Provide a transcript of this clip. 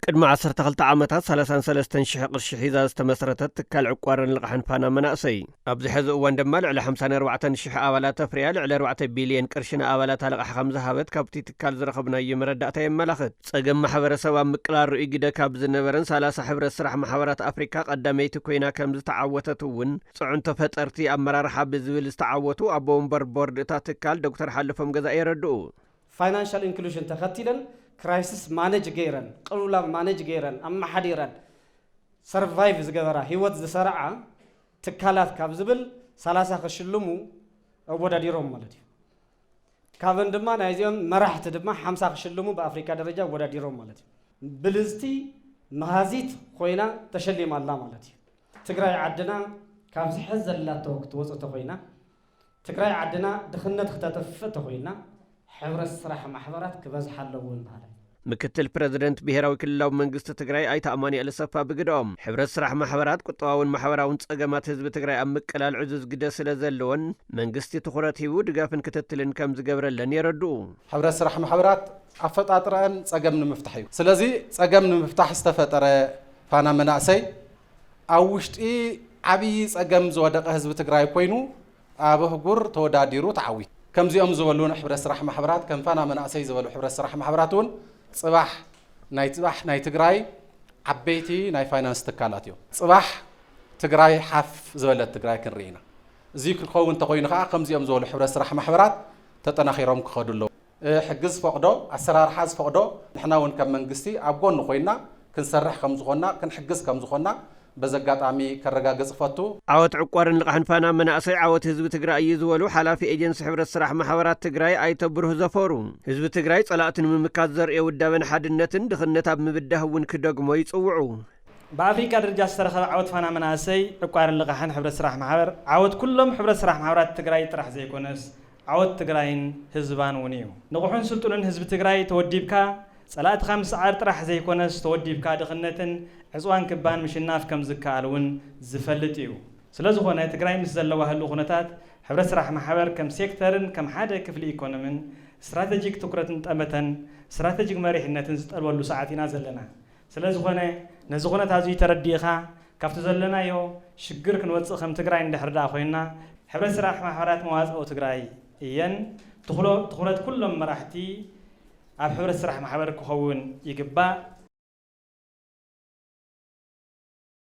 ቅድሚ 12 ዓመታት 33,000 ቅርሺ ሒዛ ዝተመስረተት ትካል ዕቋርን ልቕሕን ፓናማ መናእሰይ ኣብዚ ሕዚ እዋን ድማ ልዕሊ 54,000 ኣባላት ኣፍርያ ልዕሊ 4 ቢልዮን ቅርሺ ንኣባላት ልቕሓ ከም ዝሃበት ካብቲ ትካል ዝረኸብናዮ መረዳእታ የመላኽት። ፀገም ማሕበረሰብ ኣብ ምቅላል ርኡይ ግደ ካብ ዝነበረን 30 ሕብረት ስራሕ ማሕበራት ኣፍሪካ ቀዳመይቲ ኮይና ከም ዝተዓወተት እውን ጽዑንቶ ፈጠርቲ ኣመራርሓ ብዝብል ዝተዓወቱ ኣቦ ወንበር ቦርድ እታ ትካል ዶክተር ሓልፎም ገዛኢ የረድኡ። ፋይናንሻል ኢንክሉዥን ተኸቲለን ክራይሲስ ማኔጅ ገይረን ቅሉላብ ማኔጅ ገይረን ኣማሓዲረን ሰርቫይቭ ዝገበራ ህይወት ዝሰርዓ ትካላት ካብ ዝብል 30 ክሽልሙ ኣወዳዲሮም ማለት እዩ። ካብን ድማ ናይዚኦም መራሕቲ ድማ 50 ክሽልሙ በአፍሪካ ደረጃ ኣወዳዲሮም ማለት እዩ። ብልዝቲ መሃዚት ኮይና ተሸሊማላ ማለት እዩ። ትግራይ ዓድና ካብ ዝሕዝ ዘላቶ ክትወፅእ ተኮይና ትግራይ ዓድና ድኽነት ክተጠፍእ ተኮይና ሕብረት ስራሕ ማሕበራት ክበዝሕ ኣለውን ማለት ምክትል ፕሬዝደንት ብሄራዊ ክልላዊ መንግስቲ ትግራይ ኣይተ ኣማኑኤል ኣሰፋ ብግድኦም ሕብረት ስራሕ ማሕበራት ቁጠባውን ማሕበራውን ፀገማት ህዝቢ ትግራይ ኣብ ምቅላል ዕዙዝ ግደ ስለ ዘለዎን መንግስቲ ትኹረት ሂቡ ድጋፍን ክትትልን ከም ዝገብረለን የረድኡ። ሕብረት ስራሕ ማሕበራት ኣፈጣጥረአን ፀገም ንምፍታሕ እዩ። ስለዚ ፀገም ንምፍታሕ ዝተፈጠረ ፓና መናእሰይ ኣብ ውሽጢ ዓብይ ፀገም ዝወደቀ ህዝቢ ትግራይ ኮይኑ ኣብ ህጉር ተወዳዲሩ ተዓዊ ከምዚኦም ዝበሉን ሕብረት ስራሕ ማሕበራት ከም ፓና መናእሰይ ዝበሉ ሕብረት ስራሕ ማሕበራት እውን ጽባሕ ናይ ትግራይ ዓበይቲ ናይ ፋይናንስ ትካላት እዮም። ጽባሕ ትግራይ ሓፍ ዝበለት ትግራይ ክንርኢና እዚ ክኸውን ተኮይኑ ከዓ ከምዚኦም ዝበሉ ሕብረት ስራሕ ማሕበራት ተጠናኺሮም ክኸዱ ኣለዉ። ሕግዝ ፈቅዶ ኣሰራርሓ ዝፈቅዶ ንሕና እውን ከም መንግስቲ ኣብ ጎኑ ኮይና ክንሰርሕ ከም ዝኾንና ክንሕግዝ ከም ዝኾንና በዘጋጣሚ ከረጋገጽ ፈቱ። ዓወት ዕቋርን ልቕሕን ፓናማ መናእሰይ ዓወት ህዝቢ ትግራይ እዩ ዝበሉ ሓላፊ ኤጀንሲ ሕብረት ስራሕ ማሕበራት ትግራይ ኣይተ ብሩህ ዘፈሩ ህዝቢ ትግራይ ጸላእቲ ንምምካት ዘርእዮ ውዳበን ሓድነትን ድኽነት ኣብ ምብዳህ እውን ክደግሞ ይጽውዑ። በአፍሪካ ደረጃ ዝተረኸበ ዓወት ፓናማ መናእሰይ ዕቋርን ልቕሕን ሕብረት ስራሕ ማሕበር ዓወት ኩሎም ሕብረት ስራሕ ማሕበራት ትግራይ ጥራሕ ዘይኮነስ ዓወት ትግራይን ህዝባን እውን እዩ። ንቑሑን ስልጡንን ህዝቢ ትግራይ ተወዲብካ ጸላእቲ ከምስዓር ጥራሕ ዘይኮነስ ተወዲብካ ድኽነትን ዕፅዋን ክባን ምሽናፍ ከም ዝከኣል እውን ዝፈልጥ እዩ። ስለዝኾነ ትግራይ ምስ ዘለዋ ህሉ ኩነታት ሕብረት ስራሕ ማሕበር ከም ሴክተርን ከም ሓደ ክፍሊ ኢኮኖሚን ስትራቴጂክ ትኩረትን ጠመተን ስትራቴጂክ መሪሕነትን ዝጠልበሉ ሰዓት ኢና ዘለና። ስለዝኾነ ነዚ ኩነት ኣዝዩ ተረዲእኻ ካብቲ ዘለናዮ ሽግር ክንወፅእ ከም ትግራይ እንድሕርዳ ኮይና ሕብረት ስራሕ ማሕበራት መዋፅኦ ትግራይ እየን ትኹረት ኩሎም መራሕቲ ኣብ ሕብረት ስራሕ ማሕበር ክኸውን ይግባእ።